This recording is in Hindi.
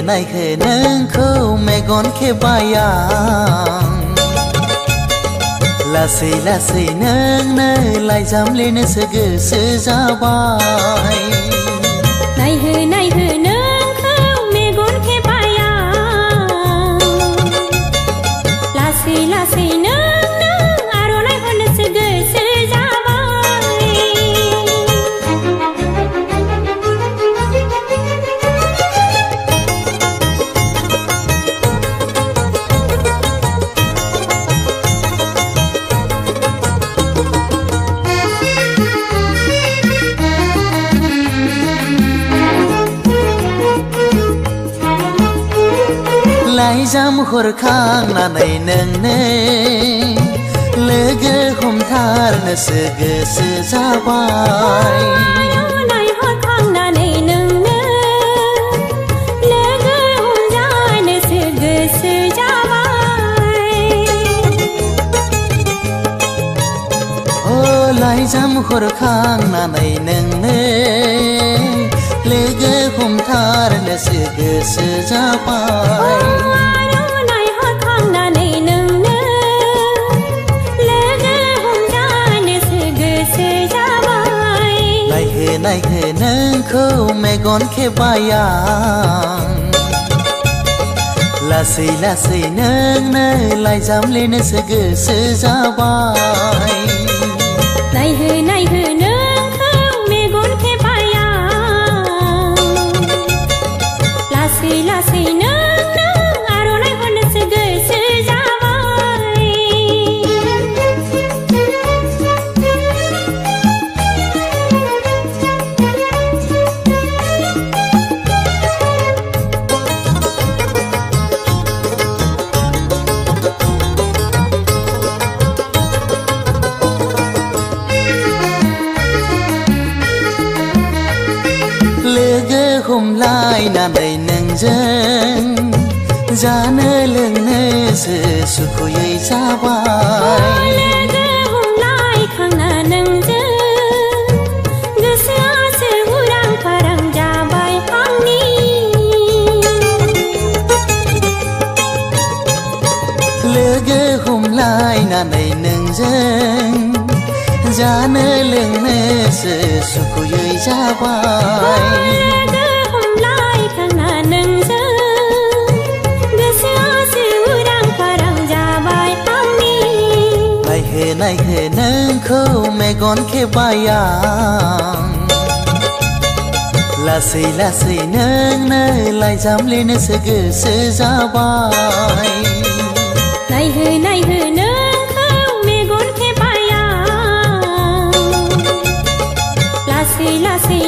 नायखो नोंखौ मेगन खेबायां लासै लासै नोंनो लाइजाम लिरनोसो गोसो जाबाय नायहो नायहो नोंखौ मेगन खेबायां लासै लासै नोंनो आर'नाइ हरनोसो गोसो जाबाय लाइजाम हरखांनानै नोंनो लोगो हमथारनोसो गोसो जाबाय आर'नाइ हरखांनानै नोंनो लोगो हमजानोसो गोसो जाबाय ओ लाइजाम हरखांनानै नोंनो लोगो हमथारनोसो गोसो जाबाय आर'नाइ हरखांनानै नोंनो लोगो हमजानोसो गोसो जाबाय नायहो नायहो नोंखौ मेगन खेबायां लासै लासै नोंनो लाइजाम लिरनोसो गोसो जाबाय नायहो नायहो नोंखौ मेगन खेबायां लासै लासै नोंनो आर'नाइ हरनोसो गोसो जाबाय लोगो हमलायनानै नोंजों जानो लोंनोसो सुखुयै जाबाय लोगो हमलायखांना नोंजों गोसोआसो उरां फारां जाबाय आंनि लोगो हमलायनानै नोंजों जानो लोंनोसो सुखुयै जाबाय लोगो हमलायखांना नोंजों गोसोआसो उरां फारां जाबाय आंनि नायहो नायहो नोंखौ मेगन खेबायां लासै लासै नोंनो लाइजाम लिरनोसो गोसो जाबाय नायहो नायहो नोंखौ मेगन खेबायां लासै लासै